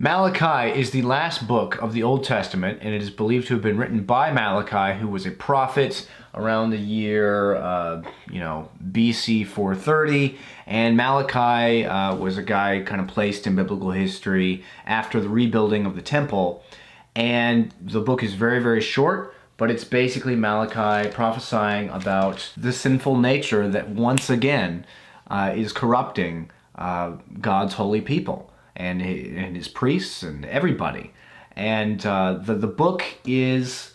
Malachi is the last book of the Old Testament, and it is believed to have been written by Malachi, who was a prophet around the year, BC 430. And Malachi was a guy kind of placed in biblical history after the rebuilding of the temple. And the book is very, very short, but it's basically Malachi prophesying about the sinful nature that once again is corrupting God's holy people and his priests and everybody. And the book it's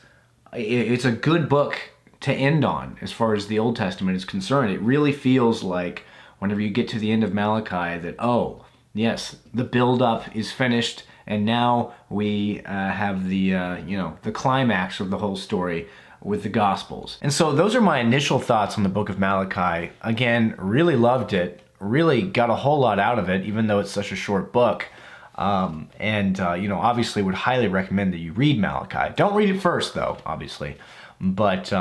a good book to end on as far as the Old Testament is concerned. It really feels like whenever you get to the end of Malachi that, oh, yes, the build-up is finished, and now we have the climax of the whole story with the Gospels. And so those are my initial thoughts on the book of Malachi. Again, really loved it. Really got a whole lot out of it, even though it's such a short book. Obviously would highly recommend that you read Malachi. Don't read it first, though, obviously. But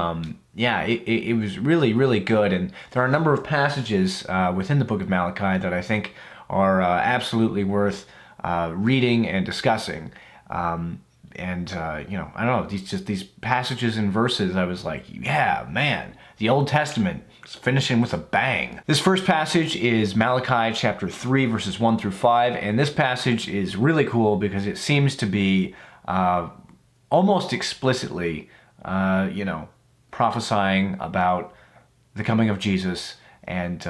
it was really, really good. And there are a number of passages within the book of Malachi that I think are absolutely worth reading and discussing. I don't know, these passages and verses, I was like, yeah, man, the Old Testament is finishing with a bang. This first passage is Malachi chapter 3, verses 1 through 5, and this passage is really cool because it seems to be almost explicitly, prophesying about the coming of Jesus and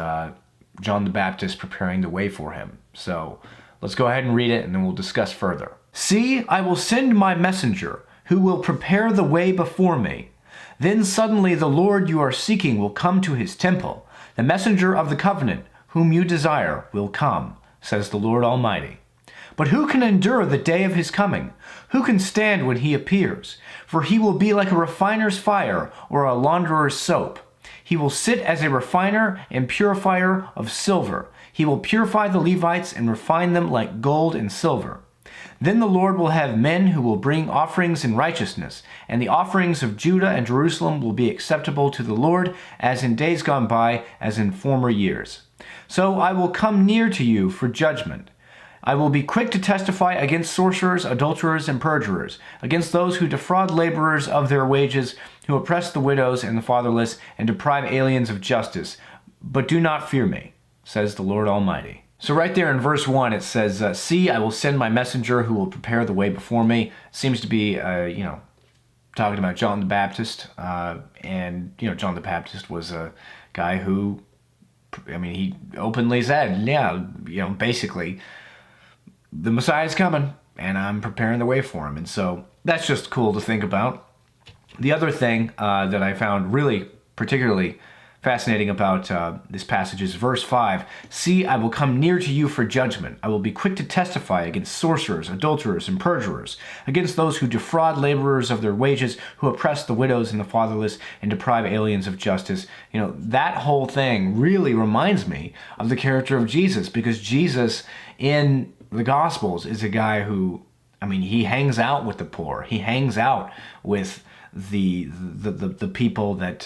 John the Baptist preparing the way for him. So let's go ahead and read it, and then we'll discuss further. See, I will send my messenger, who will prepare the way before me. Then suddenly the Lord you are seeking will come to his temple. The messenger of the covenant, whom you desire, will come, says the Lord Almighty. But who can endure the day of his coming? Who can stand when he appears? For he will be like a refiner's fire or a launderer's soap. He will sit as a refiner and purifier of silver. He will purify the Levites and refine them like gold and silver. Then the Lord will have men who will bring offerings in righteousness, and the offerings of Judah and Jerusalem will be acceptable to the Lord, as in days gone by, as in former years. So I will come near to you for judgment. I will be quick to testify against sorcerers, adulterers, and perjurers, against those who defraud laborers of their wages, who oppress the widows and the fatherless, and deprive aliens of justice. But do not fear me, says the Lord Almighty. So right there in verse 1, it says, See, I will send my messenger who will prepare the way before me. Seems to be, talking about John the Baptist. And John the Baptist was a guy who, he openly said, basically, the Messiah's coming, and I'm preparing the way for him. And so that's just cool to think about. The other thing that I found really particularly fascinating about this passage is verse 5. See, I will come near to you for judgment. I will be quick to testify against sorcerers, adulterers, and perjurers, against those who defraud laborers of their wages, who oppress the widows and the fatherless, and deprive aliens of justice. That whole thing really reminds me of the character of Jesus, because Jesus in the Gospels is a guy who, he hangs out with the poor. He hangs out with the people that,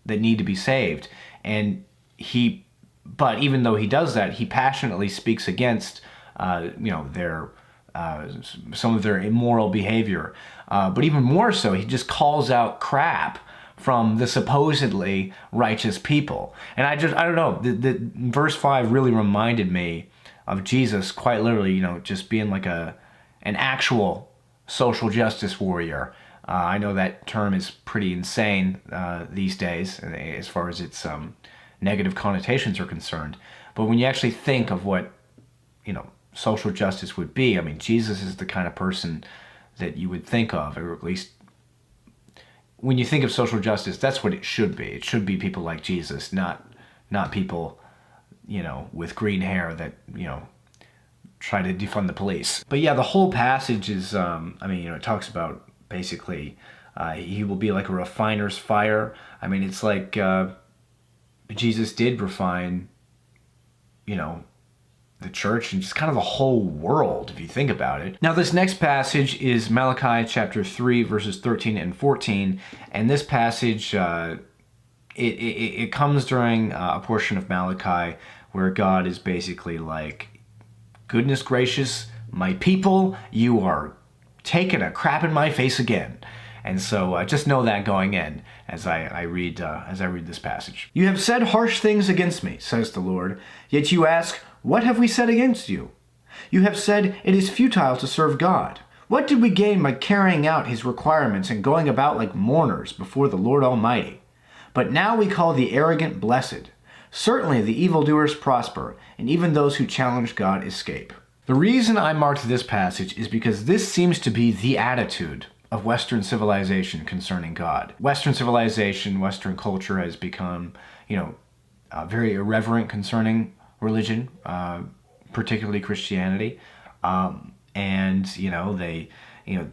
that need to be saved. But even though he does that, he passionately speaks against, their some of their immoral behavior. But even more so, he just calls out crap from the supposedly righteous people. And I don't know, the verse 5 really reminded me of Jesus quite literally, just being like an actual social justice warrior. I know that term is pretty insane these days as far as its negative connotations are concerned. But when you actually think of what, social justice would be, Jesus is the kind of person that you would think of, or at least when you think of social justice, that's what it should be. It should be people like Jesus, not people, with green hair that, try to defund the police. But yeah, the whole passage is, it talks about basically, he will be like a refiner's fire. It's like Jesus did refine, the church and just kind of the whole world, if you think about it. Now, this next passage is Malachi chapter 3, verses 13 and 14. And this passage, it comes during a portion of Malachi where God is basically like, goodness gracious, my people, you are taking a crap in my face again. And so just know that going in as I read this passage. You have said harsh things against me, says the Lord, yet you ask, what have we said against you? You have said it is futile to serve God. What did we gain by carrying out his requirements and going about like mourners before the Lord Almighty? But now we call the arrogant blessed. Certainly the evildoers prosper, and even those who challenge God escape. The reason I marked this passage is because this seems to be the attitude of Western civilization concerning God. Western civilization, Western culture has become, very irreverent concerning religion, particularly Christianity.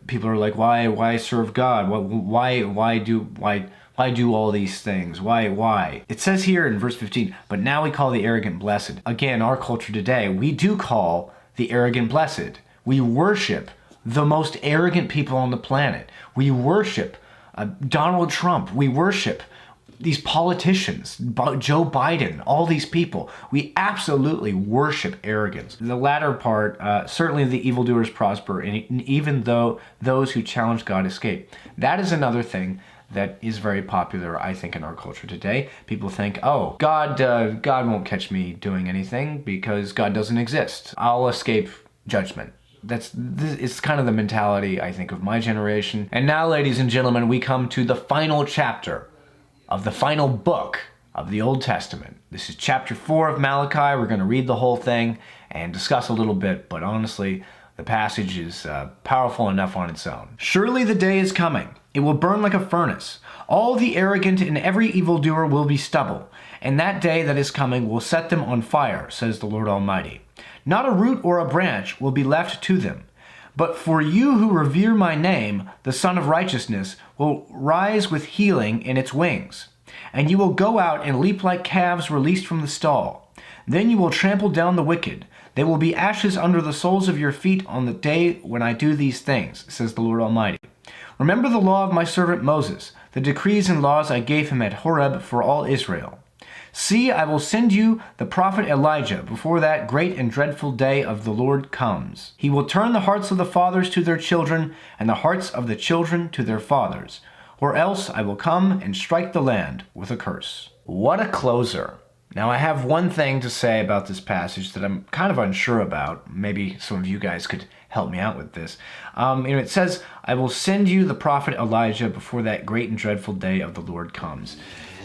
People are like, why serve God? Why do all these things? Why? It says here in verse 15, but now we call the arrogant blessed. Again, our culture today, we do call the arrogant blessed. We worship the most arrogant people on the planet. We worship Donald Trump. We worship these politicians, Joe Biden, all these people. We absolutely worship arrogance. The latter part, certainly the evildoers prosper, and even though those who challenge God escape. That is another thing that is very popular, I think, in our culture today. People think, oh, God won't catch me doing anything because God doesn't exist. I'll escape judgment. It's kind of the mentality, I think, of my generation. And now, ladies and gentlemen, we come to the final chapter of the final book of the Old Testament. This is chapter 4 of Malachi. We're going to read the whole thing and discuss a little bit, but honestly, the passage is powerful enough on its own. Surely the day is coming. It will burn like a furnace. All the arrogant and every evildoer will be stubble, and that day that is coming will set them on fire, says the Lord Almighty. Not a root or a branch will be left to them. But for you who revere my name, the Son of Righteousness will rise with healing in its wings. And you will go out and leap like calves released from the stall. Then you will trample down the wicked. They will be ashes under the soles of your feet on the day when I do these things, says the Lord Almighty. Remember the law of my servant Moses, the decrees and laws I gave him at Horeb for all Israel. See, I will send you the prophet Elijah before that great and dreadful day of the Lord comes. He will turn the hearts of the fathers to their children, and the hearts of the children to their fathers. Or else I will come and strike the land with a curse. What a closer. Now I have one thing to say about this passage that I'm kind of unsure about. Maybe some of you guys could help me out with this. It says, I will send you the prophet Elijah before that great and dreadful day of the Lord comes.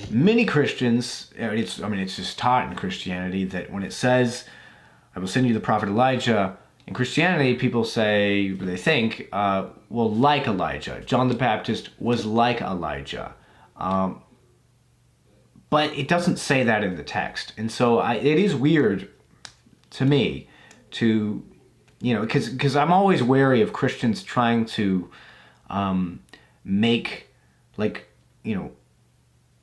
Many Christians, it's just taught in Christianity that when it says, I will send you the prophet Elijah, in Christianity, people say, they think, like Elijah. John the Baptist was like Elijah. But it doesn't say that in the text. And so it is weird to me to, because I'm always wary of Christians trying to make,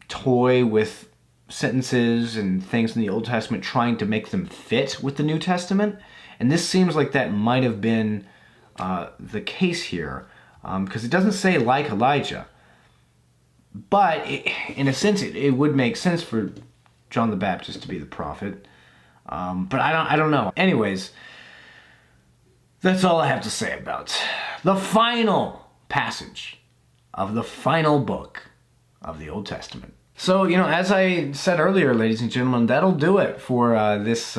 toy with sentences and things in the Old Testament, trying to make them fit with the New Testament. And this seems like that might have been the case here, because it doesn't say like Elijah. But in a sense, it would make sense for John the Baptist to be the prophet. But I don't know. Anyways, that's all I have to say about the final passage of the final book of the Old Testament. So, as I said earlier, ladies and gentlemen, that'll do it for this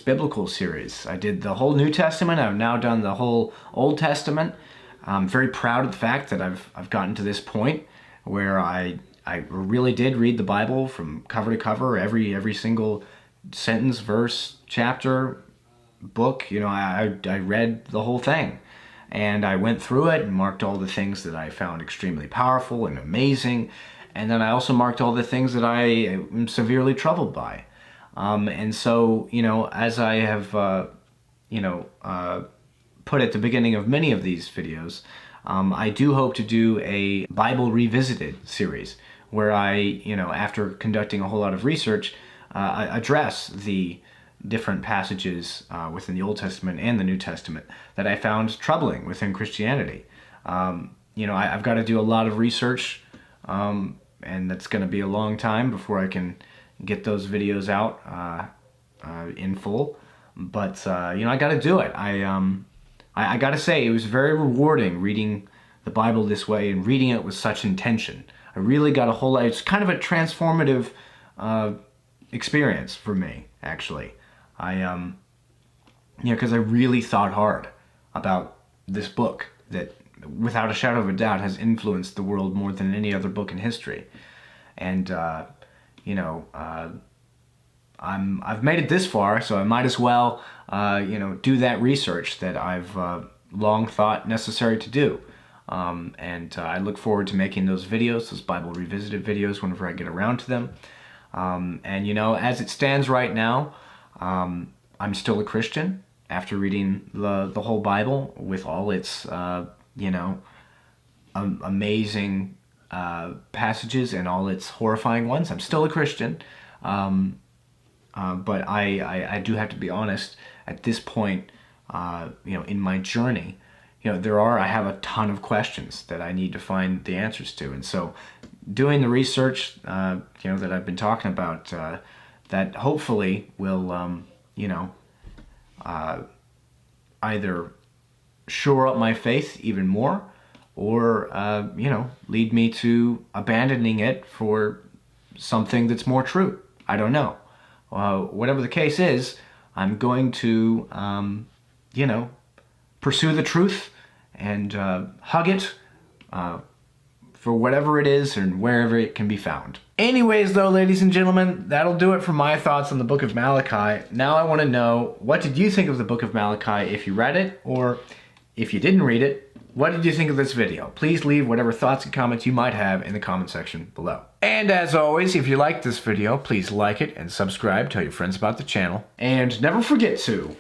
biblical series. I did the whole New Testament. I've now done the whole Old Testament. I'm very proud of the fact that I've gotten to this point where I really did read the Bible from cover to cover, every single sentence, verse, chapter, book. I read the whole thing. And I went through it and marked all the things that I found extremely powerful and amazing. And then I also marked all the things that I am severely troubled by. And so, as I have, put at the beginning of many of these videos, I do hope to do a Bible Revisited series where I, after conducting a whole lot of research, address the different passages within the Old Testament and the New Testament that I found troubling within Christianity. I've got to do a lot of research, and that's going to be a long time before I can get those videos out in full. But I got to do it. I gotta say, it was very rewarding reading the Bible this way and reading it with such intention. I really got a whole lot. It's kind of a transformative experience for me, actually. Because I really thought hard about this book that, without a shadow of a doubt, has influenced the world more than any other book in history. And I've made it this far, so I might as well, do that research that I've long thought necessary to do. I look forward to making those videos, those Bible Revisited videos, whenever I get around to them. As it stands right now, I'm still a Christian after reading the whole Bible with all its, amazing passages and all its horrifying ones. I'm still a Christian, but I do have to be honest. At this point, in my journey, I have a ton of questions that I need to find the answers to, and so doing the research, that I've been talking about, that hopefully will, either shore up my faith even more, or lead me to abandoning it for something that's more true. I don't know. Whatever the case is, I'm going to, pursue the truth and hug it for whatever it is and wherever it can be found. Anyways, though, ladies and gentlemen, that'll do it for my thoughts on the book of Malachi. Now I want to know, what did you think of the book of Malachi if you read it, or if you didn't read it, what did you think of this video? Please leave whatever thoughts and comments you might have in the comment section below. And as always, if you liked this video, please like it and subscribe, tell your friends about the channel, and never forget to